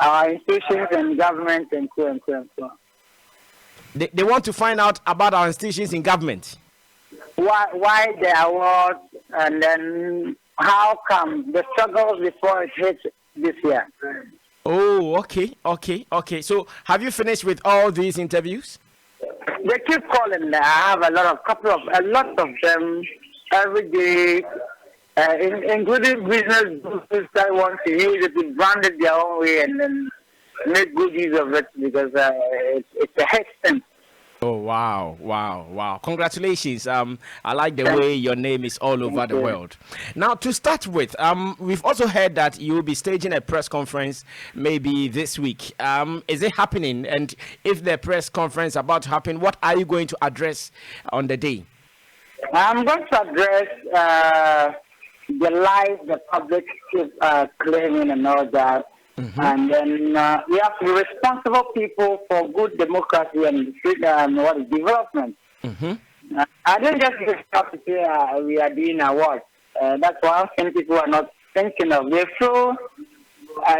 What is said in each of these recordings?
our institutions and government and so and so and so. They want to find out about our institutions in government. Why the awards, and then how come the struggles before it hits this year. Oh, okay. So, have you finished with all these interviews? They keep calling. I have a lot of them every day, including business groups that want to use it to brand it their own way and then make good use of it because it's a hit thing. Oh, wow. Congratulations. I like the way your name is all over the world. Now, to start with, we've also heard that you will be staging a press conference maybe this week. Is it happening? And if the press conference about to happen, what are you going to address on the day? I'm going to address the lies the public is claiming and all that. Mm-hmm. And then we have to be responsible people for good democracy and development. Mm-hmm. I don't just have to say we are doing awards. That's one thing people are not thinking of. They feel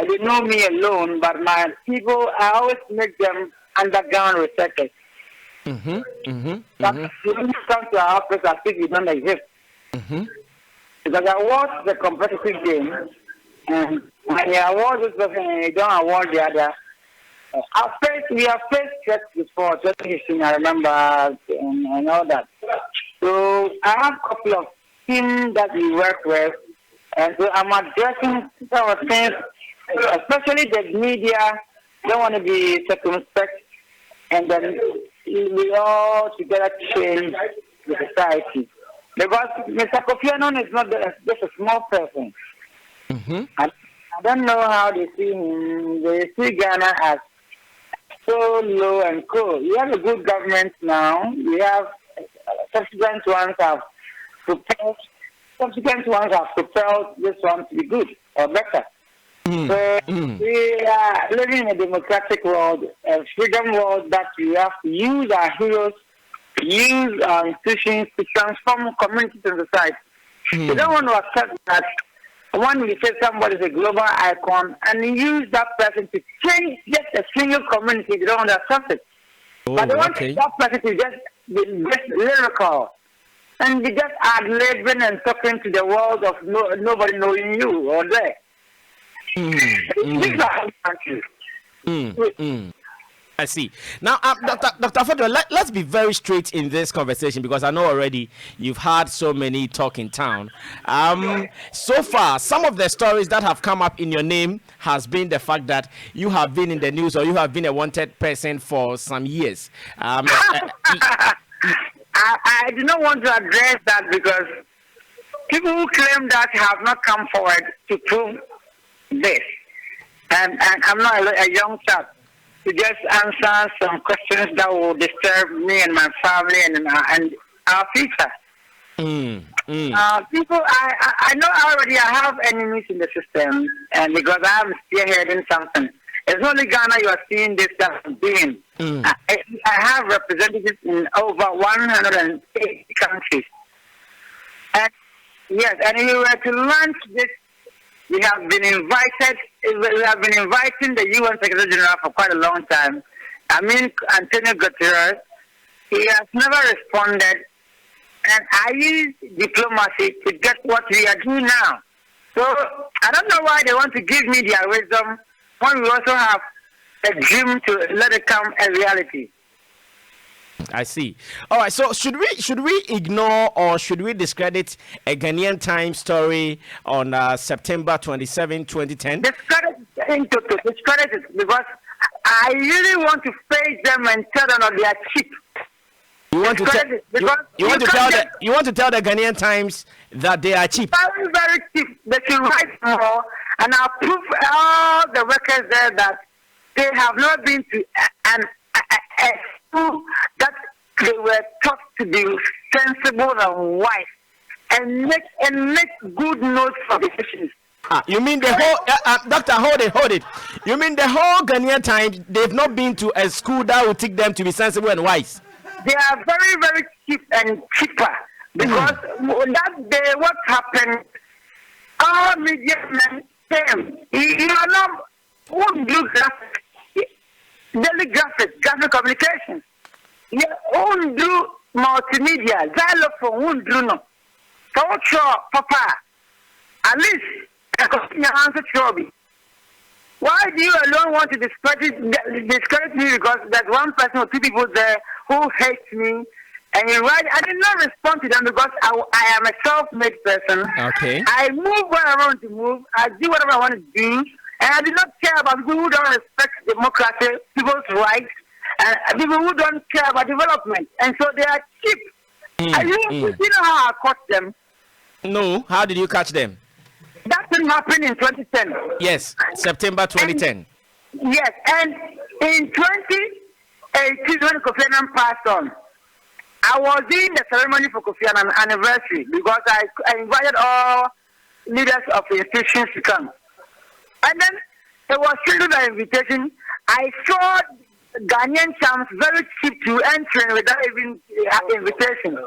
they know me alone, but my people, I always make them underground researchers. Mm-hmm. Mm-hmm. When you come to our office, I think we don't exist. Mm-hmm. Because awards is a competitive game. And when you award this person and you don't award the other, we have faced threats before, 2016, I remember, and all that. So I have a couple of teams that we work with, and so I'm addressing some of things, especially the media don't want to be circumspect, and then we all together change the society. Because Mr. Kofi Annan is not just a small person. Mm-hmm. I don't know how they see him. They see Ghana as so low and cool. We have a good government now. We have subsequent ones have propelled this one to be good or better. We are living in a democratic world, a freedom world that we have to use our heroes, use our institutions to transform communities and society. We don't want to accept that when we say somebody is a global icon and use that person to change just a single community, they don't want to accept it. But they want that person to just be lyrical and be just ad-libbing and talking to the world of nobody knowing you or there. These are our countries. I see. Now, Dr. Fordjour, let's be very straight in this conversation because I know already you've had so many talk in town. So far, some of the stories that have come up in your name has been the fact that you have been in the news or you have been a wanted person for some years. I do not want to address that because people who claim that have not come forward to prove this. And I'm not a young chap to just answer some questions that will disturb me and my family and our future. People, I know already I have enemies in the system, and because I'm spearheading something. It's only Ghana you are seeing this stuff being. I have representatives in over 180 countries. And yes, and if we were to launch this, we have been inviting the UN Secretary General for quite a long time. I mean, Antonio Guterres, he has never responded. And I use diplomacy to get what we are doing now. So I don't know why they want to give me their wisdom when we also have a dream to let it come a reality. I see. All right. So should we ignore or should we discredit a Ghanaian Times story on September 27, 2010? Discredit it because I really want to face them and tell them that they are cheap. You want to tell the Ghanaian Times that they are cheap. Very, very cheap. They should write more, and I'll prove all the workers there that they have not been to a school that they were taught to be sensible and wise and make good notes for the patients. You mean the whole Doctor? Hold it. You mean the whole Ghanaian Times? They've not been to a school that will teach them to be sensible and wise. They are very, very cheap and cheaper because that day what happened, all media men came. You are not Who do graphic, daily graphic communications. Yeah, who do multimedia, xylophone, who do no. So sure, Papa. At least I can answer Chobi. Why do you alone want to discredit me because there's one person or two people there who hate me? And you write, I did not respond to them because I am a self-made person. Okay. I move where I want to move. I do whatever I want to do. And I do not care about people who don't respect democracy, people's rights, and people who don't care about development. And so they are cheap. You know how I caught them? No. How did you catch them? That didn't happen in 2010. Yes, September 2010. Yes, and in 2018 when Kofi Annan passed on, I was in the ceremony for Kofi Annan anniversary because I invited all leaders of the institutions to come. And then it was filled the invitation. I saw Ghanaian champs very cheap to enter without even invitation.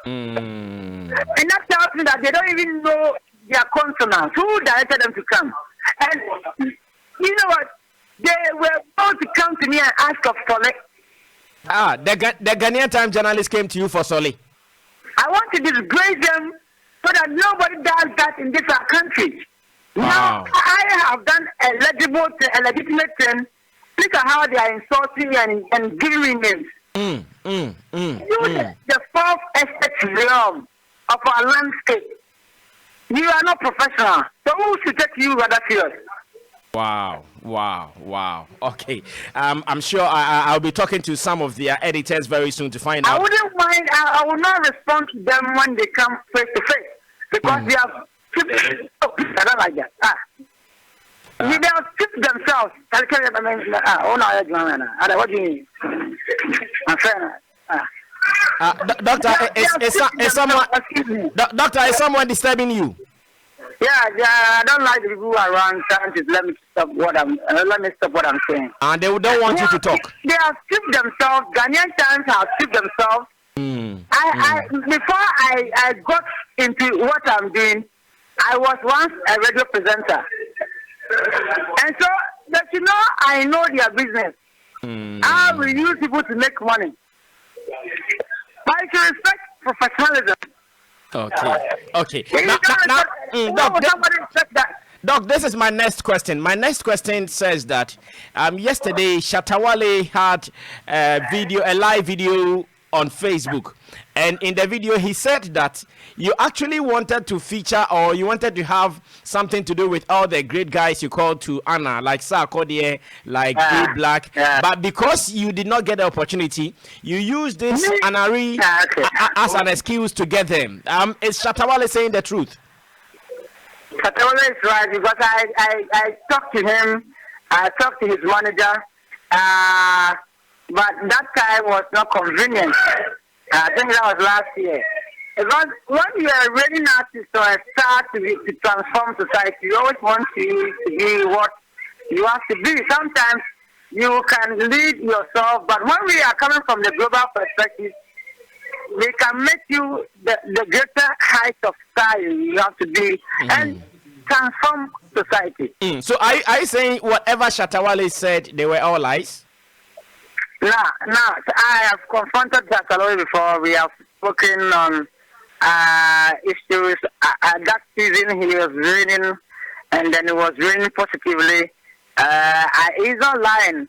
And that tells me that they don't even know their consonants. Who directed them to come? And you know what? They were about to come to me and ask of Solly. The Ghanaian Times journalist came to you for Solly. I want to disgrace them so that nobody does that in this country. Wow. Now, I have done a legitimate thing. Look at how they are insulting and giving me names. The fourth estate realm of our landscape. You are not professional. So who should take you rather serious? Wow. Okay. I'm sure I'll be talking to some of their editors very soon to find out. I wouldn't mind. I will not respond to them when they come face to face because they have. I don't like that. They have stripped themselves. What do you mean? I'm saying. Doctor, is someone disturbing you? Yeah, I don't like the people who are around trying to let me stop what I'm saying. And they don't want you to talk. They have stripped themselves. Ghanaian Times have stripped themselves. Before I got into what I'm doing, I was once a radio presenter. And so, that you know, I know their business. I will use people to make money. But I should respect professionalism. Okay. Doc, this is my next question. My next question says that yesterday Shatawale had a live video on Facebook, and in the video he said that you actually wanted to feature or you wanted to have something to do with all the great guys you called to Anna, like Sarkodie, like Big Black, but because you did not get the opportunity, you used this Anari as an excuse to get them. Is Shatawale saying the truth? Shatawale is right because I talked to him, I talked to his manager, but that time was not convenient. I think that was last year. Because when you are really an artist or a star to transform society, you always want to be what you have to be. Sometimes you can lead yourself, but when we are coming from the global perspective, they can make you the greater height of star you have to be and transform society. So are you saying whatever Shatawale said, they were all lies? No, I have confronted Shatawale before. We have spoken on issues. That season he was raining, and then it was raining positively. He's not lying.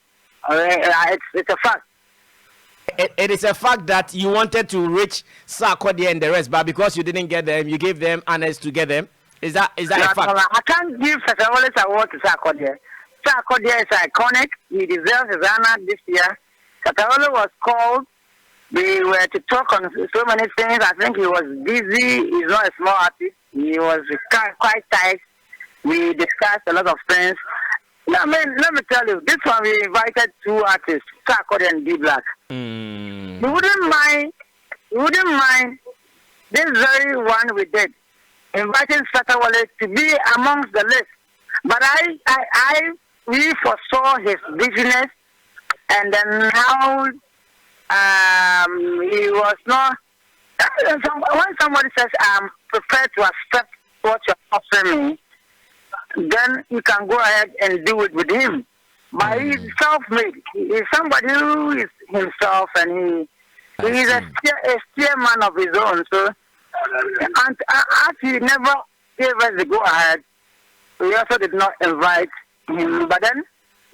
It's a fact. It is a fact that you wanted to reach Sarkodie and the rest, but because you didn't get them, you gave them honors to get them. Is that a fact? I can't give Shatawale's award to Sarkodie. Sarkodie is iconic. He deserves his honor this year. Shatawale was called. We were to talk on so many things. I think he was busy. He's not a small artist. He was quite tight. We discussed a lot of things. Let me tell you, this one we invited two artists, Sarkodie and D Black. We wouldn't mind this very one we did, inviting Shatawale to be amongst the list. But we foresaw his business, and then how he was not. When somebody says, I'm prepared to accept what you're offering me, then you can go ahead and do it with him. But he's self-made. He's somebody who is himself, and he's a steerman of his own. So, and as he never gave us the go-ahead, we also did not invite him. But then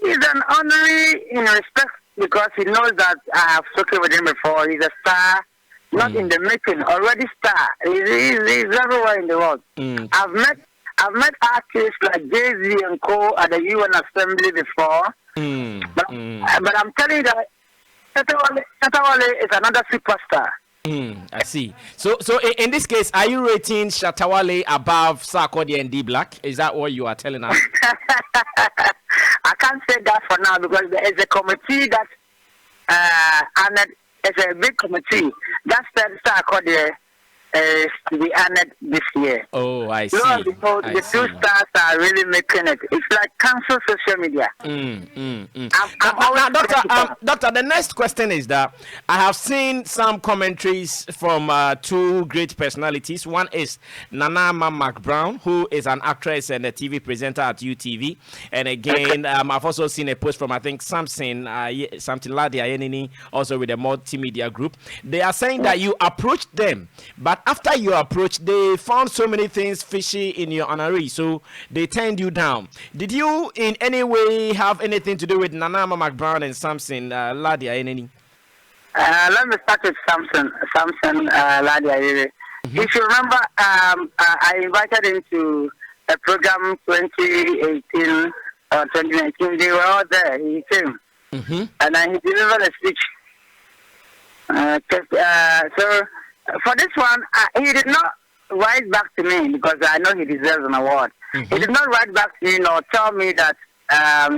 he's an honorary in respect because he knows that I have spoken with him before. He's a star, not in the making, already star. He's everywhere in the world. I've met artists like Jay-Z and Co. at the UN Assembly before. But I'm telling you that Shatawale is another superstar. I see. So in this case, are you rating Shatawale above Sarkodie and D Black? Is that what you are telling us? I can't say that for now because there is a committee that it's a big committee that said Sarkodie is to be honored this year. Oh, I see. The two stars are really making it. It's like cancel social media. Doctor, the next question is that I have seen some commentaries from two great personalities. One is Nanama McBrown, who is an actress and a TV presenter at UTV. And again, I've also seen a post from, I think, something Ladia Yenini, also with a multimedia group. They are saying that you approached them, but after you approached, they found so many things fishy in your honoree, so they turned you down. Did you in any way have anything to do with Nanama McBrown and Samson Ladia Yenini? Let me start with Samson Ladia. If you remember, I invited him to a program 2018 or 2019. They were all there. He came. And then he delivered a speech. So for this one, he did not write back to me because I know he deserves an award. He did not write back to me nor tell me that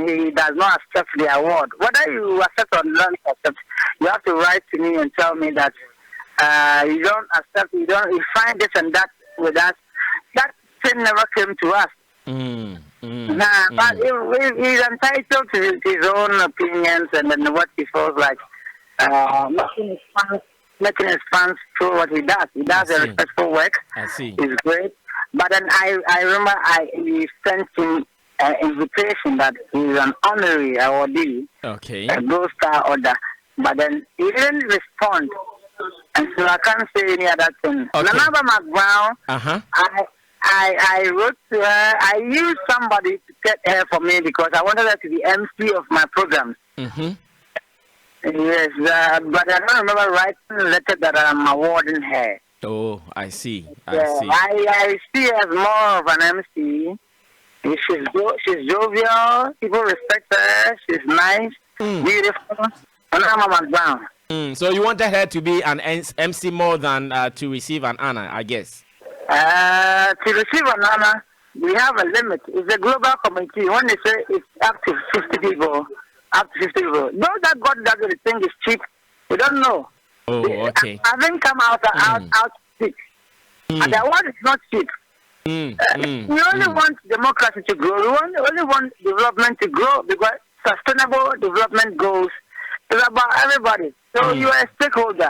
he does not accept the award. Whether you accept or don't accept, you have to write to me and tell me that you don't accept, you find this and that with us. That thing never came to us. But he's entitled to his own opinions and then what he feels like. Making his fans through what he does. He does a respectful work. I see. It's great. But then I remember he sent him an invitation that he's an honorary awardee. Okay. A gold star order. But then he didn't respond. And so I can't say any other thing. Okay. Nanaba McBrown, I wrote to her. I used somebody to get her for me because I wanted her to be MC of my programs. Yes, but I don't remember writing a letter that I'm awarding her. Oh, I see. I see her as more of an MC. She's jovial. People respect her. She's nice, beautiful. And I'm a McBrown. So you wanted her to be an MC more than to receive an honor, I guess. To receive an honor, we have a limit. It's a global committee. When they say it's up to 50 people, those that got that they think is cheap, they don't know. Oh, okay. I haven't come out cheap. And the award is not cheap. We only want democracy to grow. We only want development to grow because sustainable development goals is about everybody. So you are a stakeholder.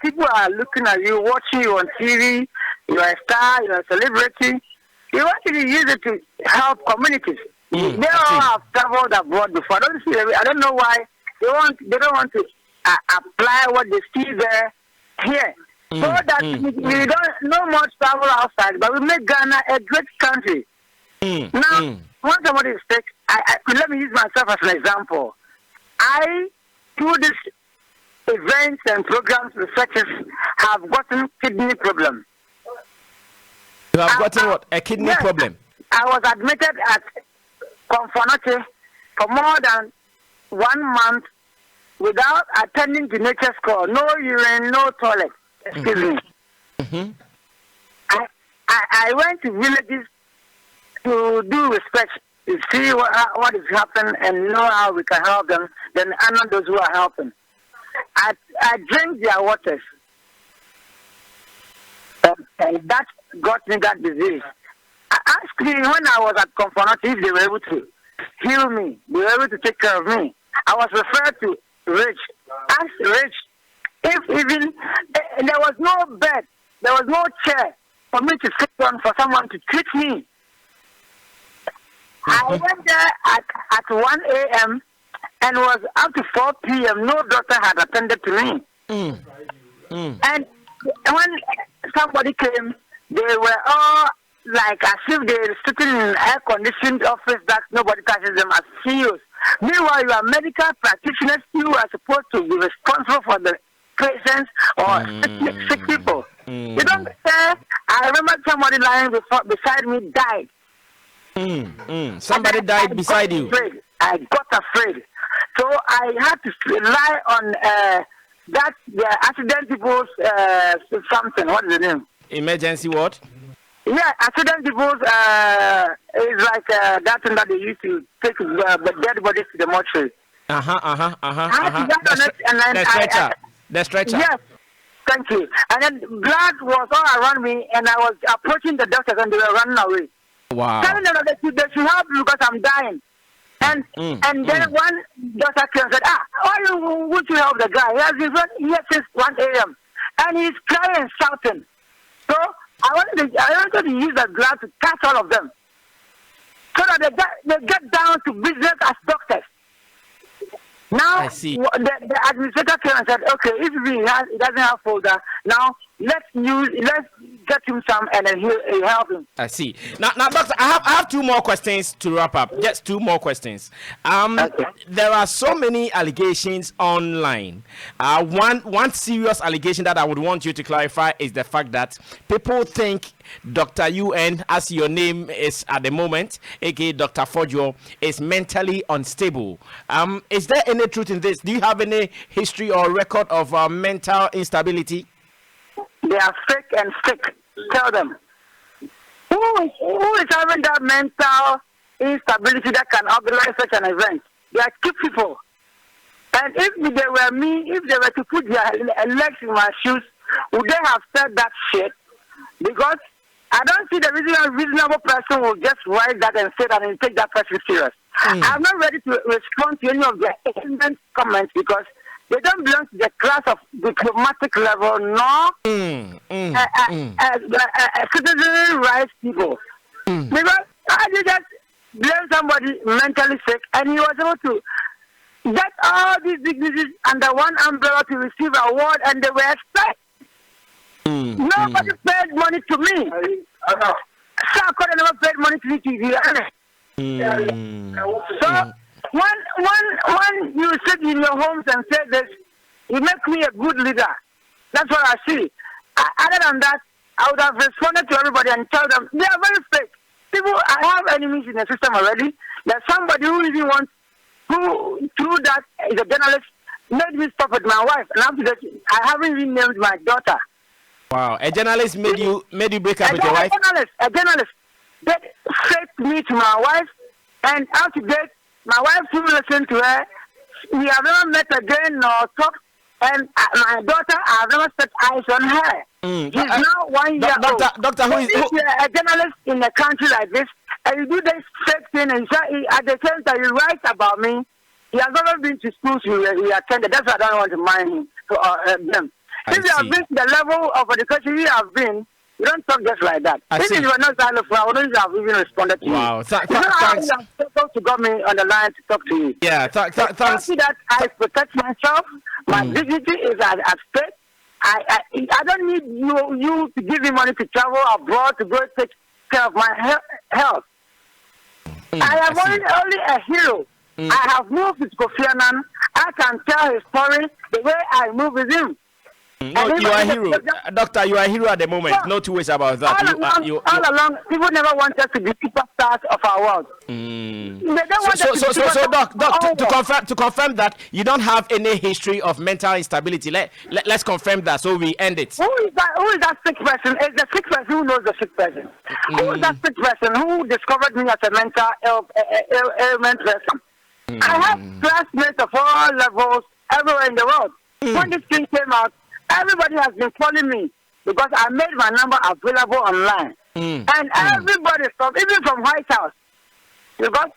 People are looking at you, watching you on TV. You are a star. You are a celebrity. You want to use it to help communities. They all have traveled abroad before. I don't know why they don't want to apply what they see there here. So that we don't no more travel outside, but we make Ghana a great country. Now, when somebody is sick, let me use myself as an example. I, through this events and programs, researchers have gotten kidney problem. You have gotten what? A kidney problem? I was admitted at Konfonoche for more than 1 month without attending to nature's call. No urine, no toilet. Excuse me. I went to villages to do research to see what is happening and know how we can help them, then honor those who are helping. I drank their waters. And that got me that disease. I asked me when I was at Konfonoche if they were able to heal me. They were able to take care of me. I was referred to Rich. Ask Rich if even there was no bed, there was no chair for me to sit on for someone to treat me. I went there at 1 a.m. and was up to 4 p.m. No doctor had attended to me. And when somebody came, they were all like as if they're sitting in an air-conditioned office that nobody touches them as CEOs. Meanwhile, you are medical practitioners. You are supposed to be responsible for the patients or sick people. You don't care. I remember somebody lying beside me died. Somebody died beside you. I got afraid. So I had to rely on the accident people's something. What is the name? Emergency what? Yeah, accident people's is like that thing that they used to take the dead bodies to the mortuary. The stretcher. Yes, thank you. And then blood was all around me, and I was approaching the doctors, and they were running away. Wow. Telling them that they should help me because I'm dying. And then one doctor came and said, why would you help the guy? He has been here since 1 a.m. And he's crying and shouting. So I wanted to use the blood to catch all of them. So that they get down to business as doctors. Now, I see. The administrator came and said, okay, if he doesn't have folder, now let's get him some and then he'll help him. I see. Now, doctor, I have two more questions to wrap up. Just two more questions. Okay. There are so many allegations online. One serious allegation that I would want you to clarify is the fact that people think Dr. UN, as your name is at the moment, aka Dr. Fordjour, is mentally unstable. Is there any truth in this? Do you have any history or record of mental instability? They are fake and sick. Tell them. Who is having that mental instability that can organize such an event? They are cheap people. And if they were me, if they were to put their legs in my shoes, would they have said that shit? Because I don't see the reasonable person will just write that and say that and take that person serious. I'm not ready to respond to any of their ignorant comments because they don't belong to the class of diplomatic level, nor citizen rights people. Because I just blame somebody mentally sick, and he was able to get all these dignitaries under one umbrella to receive an award, and they were expected. Nobody paid money to me. Sir, could never paid money to me to be honest. So when you sit in your homes and say this, you make me a good leader. That's what I see. Other than that, I would have responded to everybody and tell them they are very fake. People, I have enemies in the system already. There's somebody who really wants, who through that is a journalist, made me stop with my wife. And after that, I haven't even named my daughter. Wow, a journalist made you break up with your wife? A journalist. They faked me to my wife, and after that, my wife will listen to her. We have never met again nor talked, and my daughter, I have never set eyes on her. She's now 1 year old. Doctor, who is a journalist in a country like this, and you do this fake thing, and at the same time you write about me. He has never been to schools we attended. That's why I don't want to mind him them. If you have been to the level of education you have been, you don't talk just like that. If you were not xylophone, I wouldn't have even responded to you. Wow. Thanks. You supposed to got me on the line to talk to you. Yeah, thanks. See that I protect myself. My dignity is at stake. I don't need you to give me money to travel abroad to go take care of my health. I am only a hero. I have moved with Kofi Annan. I can tell his story the way I move with him. No, you are a hero. Doctor, you are a hero at the moment. No two ways about that. All along, people never want us to be superstars of our world. They don't want us to be Doc, to confirm that you don't have any history of mental instability. Let's confirm that so we end it. Who is that sick person? Is the sick person who knows the sick person? Who is that sick person who discovered me as a mental ailment person? I have classmates of all levels everywhere in the world. When this thing came out, everybody has been calling me because I made my number available online. And everybody, even from White House, because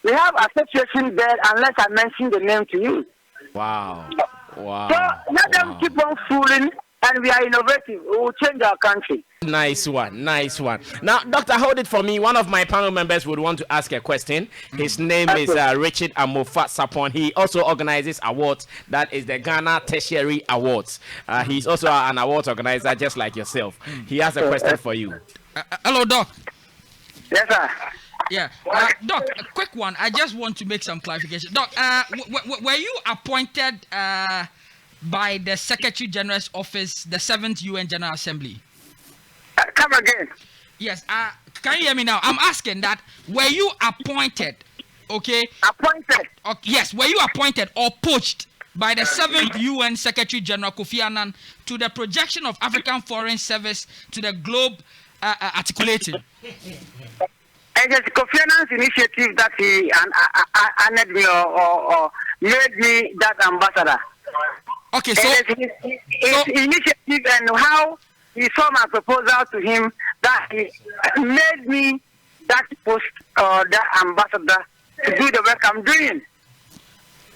we have association there unless I mention the name to you. Wow. So let them keep on fooling and we are innovative. We will change our country. Nice one, nice one. Now, Doctor, hold it for me. One of my panel members would want to ask a question. His name is Richard Amofa Sapon. He also organizes awards. That is the Ghana Tertiary Awards. He's also an award organizer, just like yourself. He has a question for you. Hello, Doc. Yes, sir. Yeah, Doc, a quick one. I just want to make some clarification. Doc, were you appointed by the Secretary General's office, the 7th UN General Assembly? Come again. Yes. Can you hear me now? I'm asking that. Were you appointed? Okay. Appointed. Okay, yes. Were you appointed or poached by the 7th UN Secretary General Kofi Annan to the projection of African Foreign Service to the globe articulating? It is Kofi Annan's initiative that he honored me or made me that ambassador. Okay, so his initiative and how he saw my proposal to him that he made me that post or that ambassador to do the work I'm doing.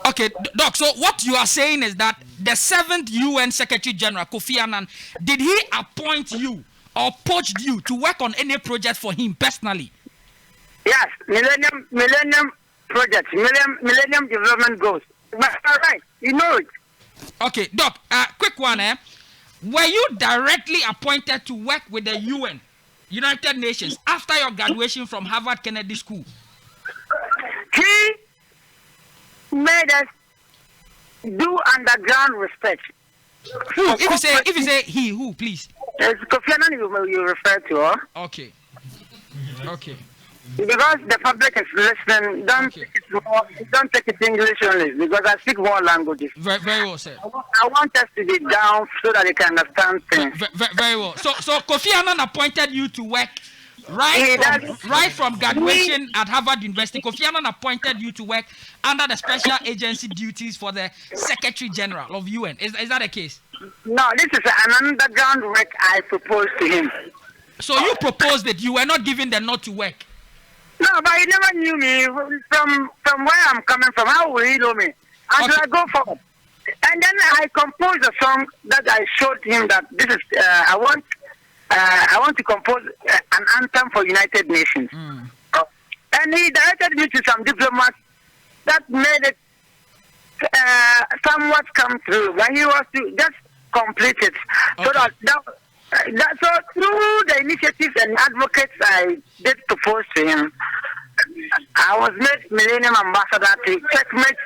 Okay, Doc, so what you are saying is that the 7th UN Secretary General, Kofi Annan, did he appoint you or poached you to work on any project for him personally? Yes, Millennium Project, Millennium Development Goals. But all right, you know it. Okay, Doc, quick one, Were you directly appointed to work with the UN, United Nations, after your graduation from Harvard Kennedy School? He made us do underground research. Who? If you say he, who, please? It's Kofi Annan you refer to, huh? Okay. Because the public is listening, don't take it English only, because I speak more languages. Very well, sir. I want us to be down so that they can understand things. Very well. So Kofi Annan appointed you to work right from graduation at Harvard University. Kofi Annan appointed you to work under the special agency duties for the Secretary General of UN. Is that the case? No, this is an underground work I proposed to him. So you proposed it. You were not given the nod to work. No, but he never knew me from where I'm coming from. How will he know me? Until I go forward. And then I composed a song that I showed him that this is I want to compose an anthem for United Nations. And he directed me to some diplomats that made it somewhat come through. But he was to just complete it. Okay. So through the initiatives and advocates I did propose to him, I was made Millennium Ambassador to checkmate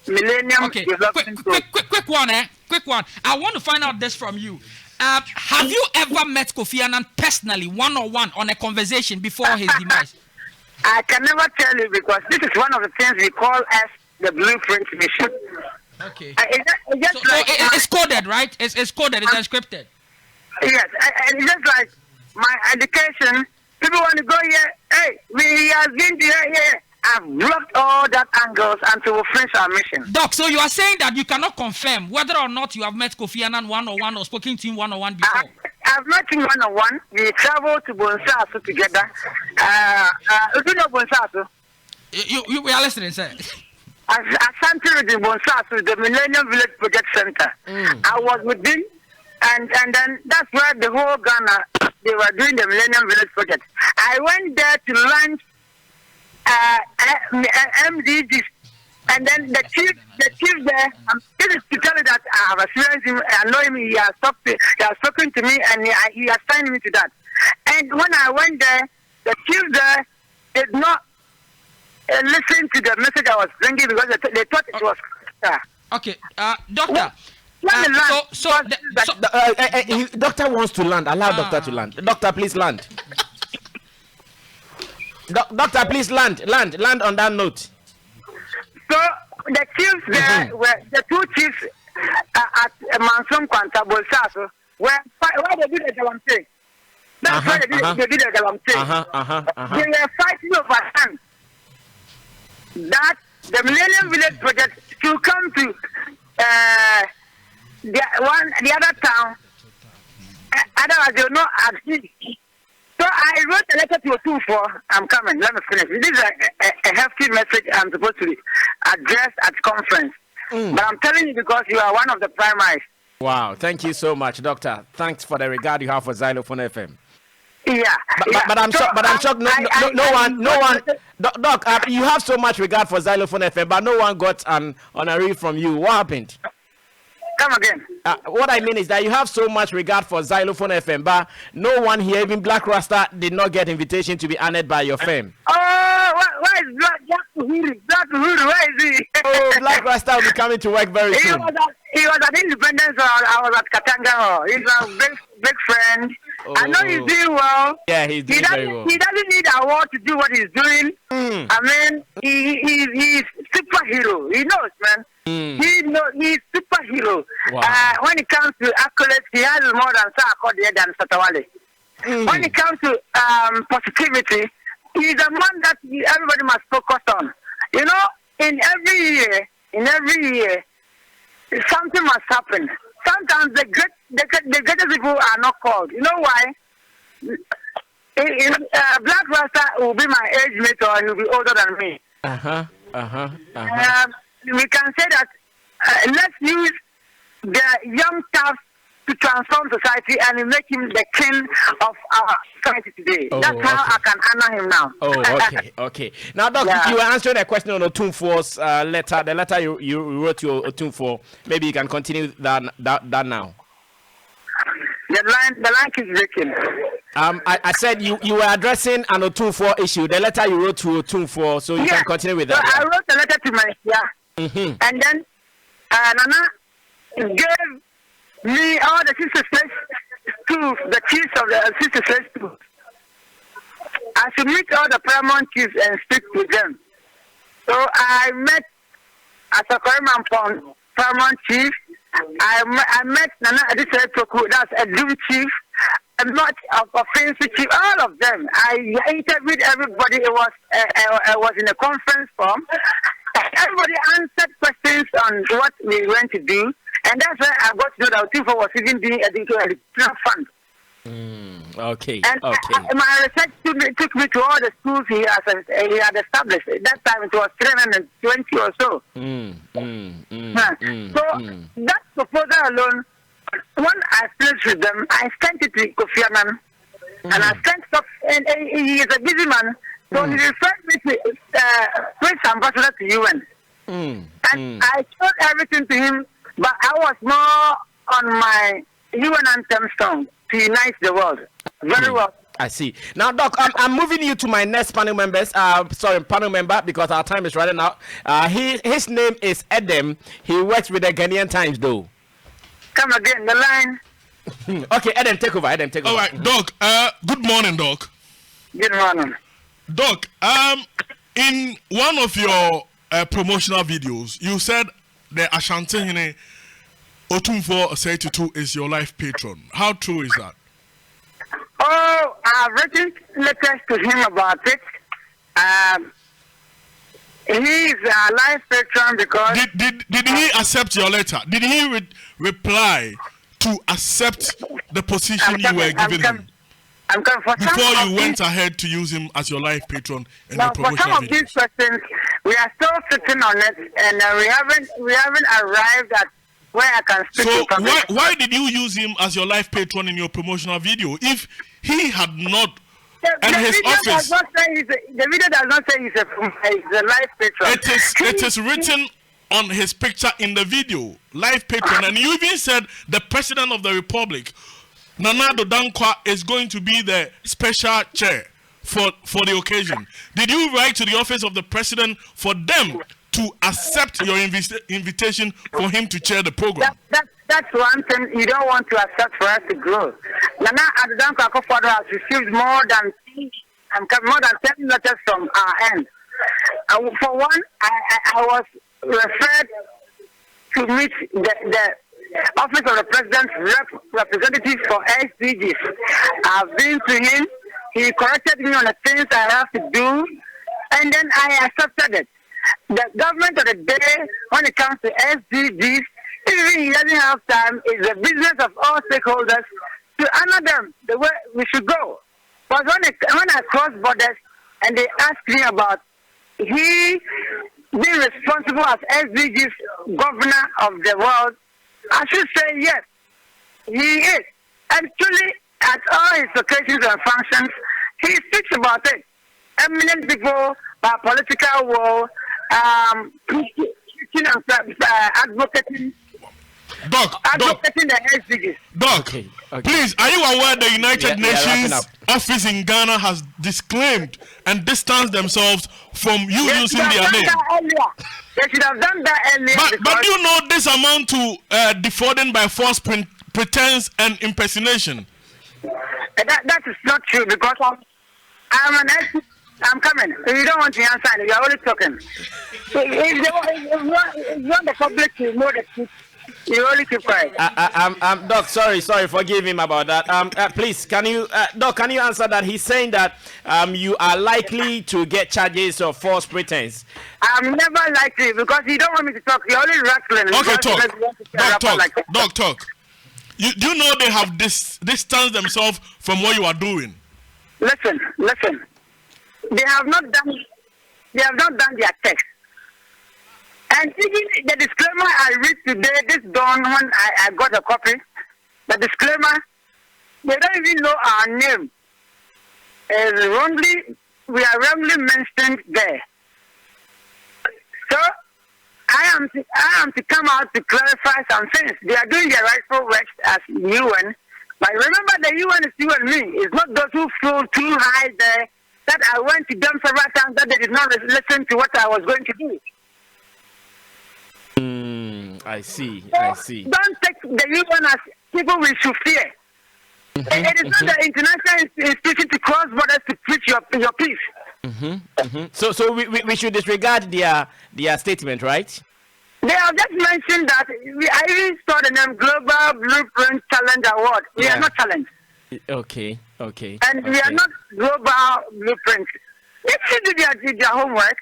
Millennium Development. Quick one. I want to find out this from you. Have you ever met Kofi Annan personally, one-on-one, on a conversation before his demise? I can never tell you because this is one of the things we call as the blueprint mission. Okay. It's coded, right? It's coded, it's encrypted. Yes, and just like my education, people want to go here. Hey, we have been here. I've blocked all that angles until we finish our mission. Doc, so you are saying that you cannot confirm whether or not you have met Kofi Annan one-on-one or spoken to him one-on-one before? I've met him one-on-one. We traveled to Bonsaso together. You know Bonsaso? We are listening, sir. Asante in Bonsaso, the Millennium Village Project Center. I was with him. And then that's where the whole Ghana, they were doing the Millennium Village Project. I went there to launch MDGs. And then the chief there, this is to tell you that I have experienced him, I know him, he has spoken to me, and he assigned me to that. And when I went there, the chief there did not listen to the message I was bringing because they thought it was... Okay, Doctor... Doctor wants to land. Allow doctor to land. Doctor, please land. Doctor, please land on that note. So the chiefs there were the two chiefs at Mansum Kwanta Bolsaso where they did the Galamsey. That's why they did the Galamsey. They were fighting over hand that the Millennium Village Project should come to the other town, otherwise they will not agree. So I wrote a letter to Otunfo. I'm coming. Let me finish. This is a hefty message I'm supposed to address at conference. But I'm telling you because you are one of the primaries. Wow, thank you so much, Doctor. Thanks for the regard you have for Xylophone FM. Yeah, but I'm shocked. No one. Doc, you have so much regard for Xylophone FM, but no one got an honorary from you. What happened? Come again. What I mean is that you have so much regard for Xylophone FM, but no one here, even Black Rasta, did not get invitation to be honored by your firm. Oh, where is Black Uhuru? Where is he? Oh, Black Rasta will be coming to work very soon. He was at Independence. I was at Katanga. He's a big friend. Oh. I know he's doing well. Yeah, he's doing very well. He doesn't need an award to do what he's doing. I mean, he's superhero. He knows, man. He's superhero. Wow. When it comes to accolades, he has more than Sarkodie than Satawale. When it comes to positivity, he's a man that everybody must focus on. You know, in every year, something must happen. Sometimes the greatest people are not called. You know why? Black Rasta will be my age mate, or he'll be older than me. We can say that let's use the young toughs to transform society and make him the king of our society today. That's how I can honor him now. Okay. Now, Doc, you were answering a question on Otumfuo's letter, the letter you wrote to Otumfuo. Maybe you can continue that now. The line keeps breaking. I said you were addressing an Otumfuo issue, the letter you wrote to Otumfuo, so you can continue with that. So I wrote a letter to my and then Nana gave me all the sisters to the chiefs of the sisters too. I should meet all the paramount chiefs and speak with them. So I met as a paramount chief. I met Nana Adisai Toku, that's a Doom chief, a lot of offensive chief, all of them. I interviewed everybody. It was in a conference form. Everybody answered questions on what we went to do, and that's why I got to know that Tifo was even doing a educational fund. Okay. My research took me to all the schools he had established. At that time, it was 320 or so. So that proposal alone, when I finished with them, I sent it to Kofi Annan, and I sent stuff, and he is a busy man. So he referred me to Prince Ambassador to UN. And I showed everything to him, but I was more on my UN anthem song to unite the world. Very well. I see. Now, Doc, I'm moving you to my next panel member, because our time is running out. His name is Edem. He works with the Ghanaian Times, though. Come again, the line. Okay, Edem, take over. All right, Doc. Good morning, Doc. Good morning. Doc, in one of your promotional videos, you said the Ashanti Otumfuo Osei-Tutu is your life patron. How true is that? Oh, I've written letters to him about it. He's a life patron because... Did he accept your letter? Did he reply to accept the position you were giving him? Before you went ahead to use him as your life patron in the promotional videos? For some of these questions, we are still sitting on it, and we haven't arrived at where I can speak. So why did you use him as your life patron in your promotional video if he had not his office? The video does not say he's a life patron. It is written on his picture in the video, life patron, and you even said the President of the Republic, Nana Addo Dankwa, is going to be the special chair for the occasion. Did you write to the office of the President for them to accept your invitation for him to chair the program? That's one thing you don't want to accept for us to grow. Nana Addo Dankwa has received more than 10 letters from our end. For one, I was referred to meet the Office of the President's representative for SDGs. I've been to him. He corrected me on the things I have to do, and then I accepted it. The government of the day, when it comes to SDGs, even he doesn't have time, it's the business of all stakeholders to honor them the way we should go. But when I cross borders and they ask me about he being responsible as SDGs governor of the world, I should say yes, he is. And truly, at all his occasions and functions, he speaks about it. Eminent people, political war, preaching and advocating. Advocating the SDGs. Doc, please, are you aware the United Nations office in Ghana has disclaimed and distanced themselves from you using their name? They should have done that earlier. But you know this amount to defrauding by false pretense and impersonation. That is not true because I'm coming. You don't want to answer. You are only talking. If you want the public to know the truth, you only keep quiet. Doc, sorry, forgive him about that. Please, Doc, can you answer that? He's saying that you are likely to get charges of false pretense. I'm never likely because you don't want me to talk. You're only rattling. Okay, talk. Do you know they have distanced themselves from what you are doing? Listen. They have not done their text. And even the disclaimer I read today, this dawn when I got a copy, the disclaimer, they don't even know our name. We are wrongly mentioned there. So I am to come out to clarify some things. They are doing their rightful work as UN. But remember, the UN is you and me. It's not those who flew too high there that I went to them several times that they did not listen to what I was going to do. I see. Don't take the UN as people we should fear. It is not the international institution to cross borders to preach your peace. So we should disregard their statement, right? They have just mentioned that I even saw the name Global Blueprint Challenge Award. We are not challenged. Okay. And we are not Global Blueprint. If they do their homework,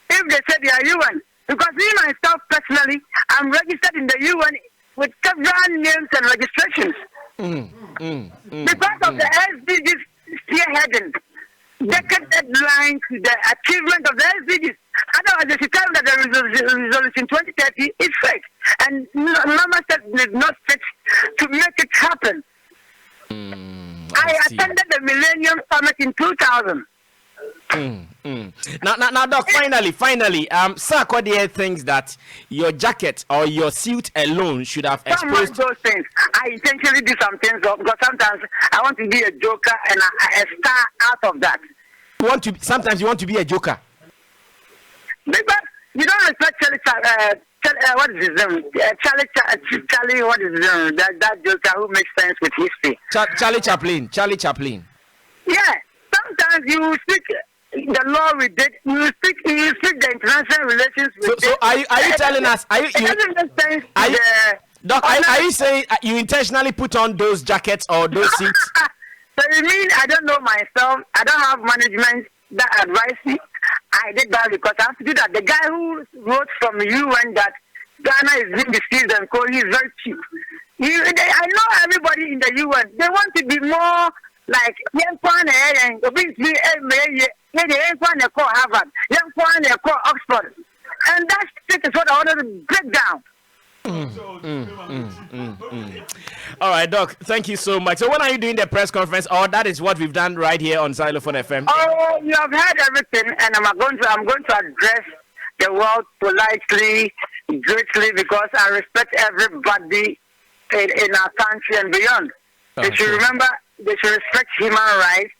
if they say they are UN, because me myself personally, I'm registered in the UN with several names and registrations. Because of the SDGs spearheading, decade deadline to the achievement of the SDGs. Otherwise, they should tell that the resolution 2030 is fake. And Mama said did not fit to make it happen. I attended the Millennium Summit in 2000. Now, Doc, finally, Sarkodie thinks that your jacket or your suit alone should have exposed those things. I intentionally do some things because sometimes I want to be a joker and a star out of that. Sometimes you want to be a joker. Because you don't respect what is his name? Charlie, what is his name? That joker who makes sense with history. Charlie Chaplin. Yeah. Sometimes you speak the law we did. You speak the international relations we did. So are you telling us? Doc, are you saying you intentionally put on those jackets or those suits? So you mean I don't know myself? I don't have management that advise me? I did that because I have to do that. The guy who wrote from UN that Ghana is being deceived and co, he is very cheap. I know everybody in the UN. They want to be more like Harvard, Oxford, and that is what I wanted to break down. All right, Doc, thank you so much. So when are you doing the press conference? Or that is what we've done right here on Xylophone FM? Oh, you have heard everything, and I'm going to address the world politely, greatly, because I respect everybody in our country and beyond. They should remember, they should respect human rights.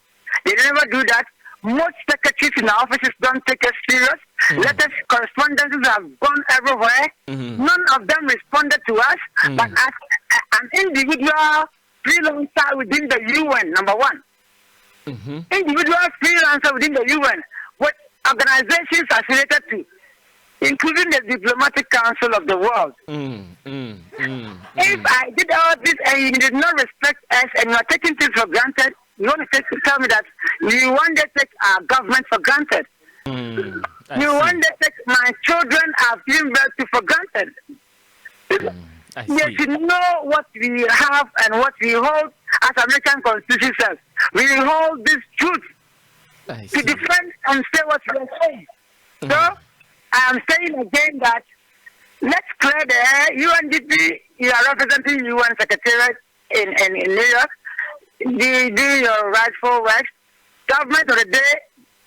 They never do that. Most secretaries in our offices don't take us serious. Letters, correspondences have gone everywhere. None of them responded to us. But as an individual freelancer within the UN, number one. Individual freelancer within the UN, what organizations are related to, including the Diplomatic Council of the World. If I did all this and you did not respect us and you are taking things for granted, you want to tell me that you one day take our government for granted. You one day take my children I've given birth to for granted. You should know what we have and what we hold as American Constitution says. We hold this truth to defend and say what we are saying. So, I am saying again that let's clear the air. UNDP, you are representing UN Secretariat in New York. Do your rightful work. Government of the day,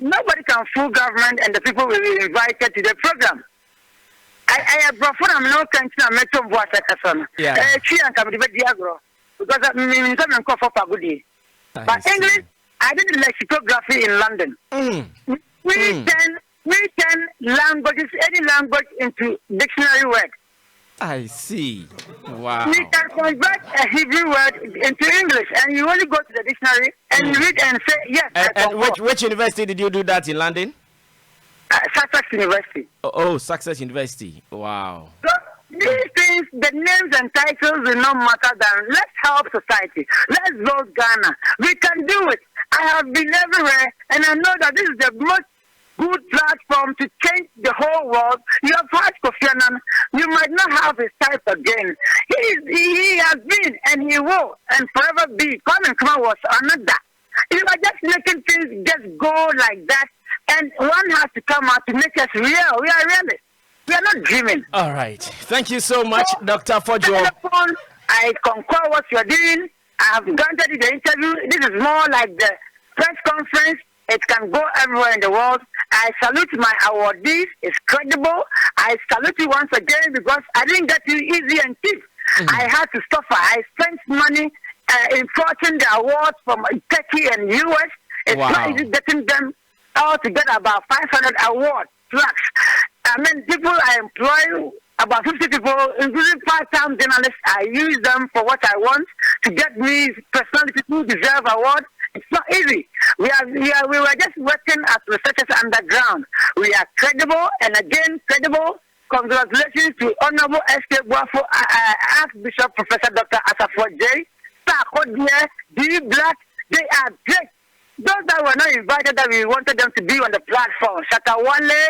nobody can fool government and the people will be invited to the program. I have brought I'm no country I'm metro voice person. Yeah. Because I mean some for Pagudi. But English, I did lexicography in London. We turn languages, any language into dictionary word. I see. Wow. We can convert a Hebrew word into English, and you only go to the dictionary and read and say yes. And which university did you do that in London? Sussex University. Oh, Success University. Wow. So these things, the names and titles will not matter. Than let's help society. Let's build Ghana. We can do it. I have been everywhere, and I know that this is the most good platform to change the whole world. You have heard Kofi Annan. You might not have his type again. He has been, and he will, and forever be. Kwame was another. You are just making things just go like that, and one has to come out to make us real. We are really. We are not dreaming. All right. Thank you so much, Dr. Fordjour. I concur what you are doing. I have granted you the interview. This is more like the press conference. It can go everywhere in the world. I salute my awardees. It's credible. I salute you once again because I didn't get you easy and cheap. I had to suffer. I spent money importing the awards from Turkey and US. It's not easy getting them all together, about 500 award plaques. I mean, people I employ, about 50 people, including part-time journalists, I use them for what I want to get me personalities who deserve awards. It's not easy. We were just working as researchers underground. We are credible, and again, credible. Congratulations to Honorable S.K. Boafo, Archbishop Professor Dr. Asafo J. Sarkodie, D. Black, they are great. Those that were not invited, that we wanted them to be on the platform. Shatawale,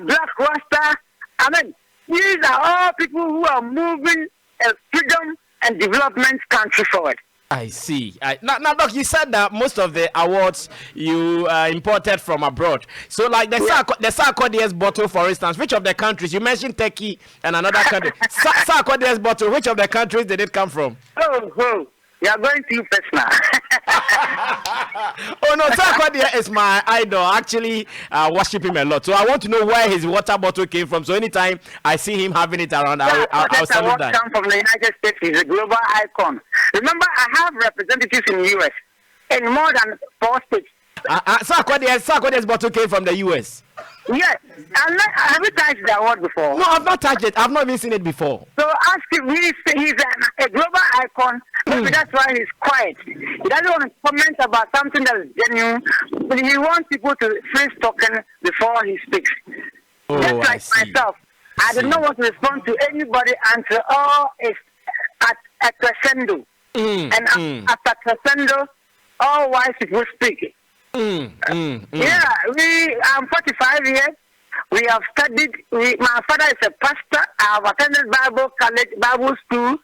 Black Rasta. I mean, these are all people who are moving a freedom and development country forward. I see. Now, Doc, you said that most of the awards you imported from abroad. So, like the Sarkodie's bottle, for instance, which of the countries? You mentioned Turkey and another country. Sarkodie's bottle, which of the countries did it come from? Oh. You are going too personal. Oh no, Sarkodie is my idol. I actually worship him a lot. So I want to know where his water bottle came from. So anytime I see him having it around, I'll salute that. Come from the United States. He's a global icon. Remember, I have representatives in the US in more than 4 states. Sarkodie's bottle came from the US. Yes. Have you touched the award before? No, I've not touched it. I've not even seen it before. So ask him. He's a global icon. Maybe that's why he's quiet. He doesn't want to comment about something that is genuine, but he wants people to finish talking before he speaks. Oh, just like myself. I do not want to respond to anybody until all is at a crescendo. And after crescendo, all wise people speak. Yeah, I'm 45 years. We have studied. My father is a pastor. I have attended Bible college, Bible school.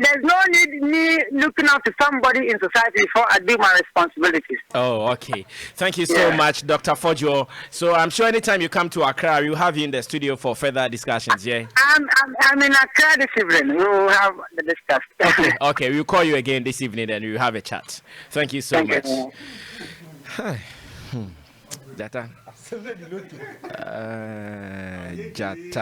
There's no need me looking out to somebody in society before I do my responsibilities. Oh, okay. Thank you so much, Dr. Fordjour. So I'm sure anytime you come to Accra, we'll have you in the studio for further discussions, yeah? I'm in Accra this evening. We'll have the discussion. Okay. We'll call you again this evening and we'll have a chat. Thank you so much. Hi. Jata. Jata.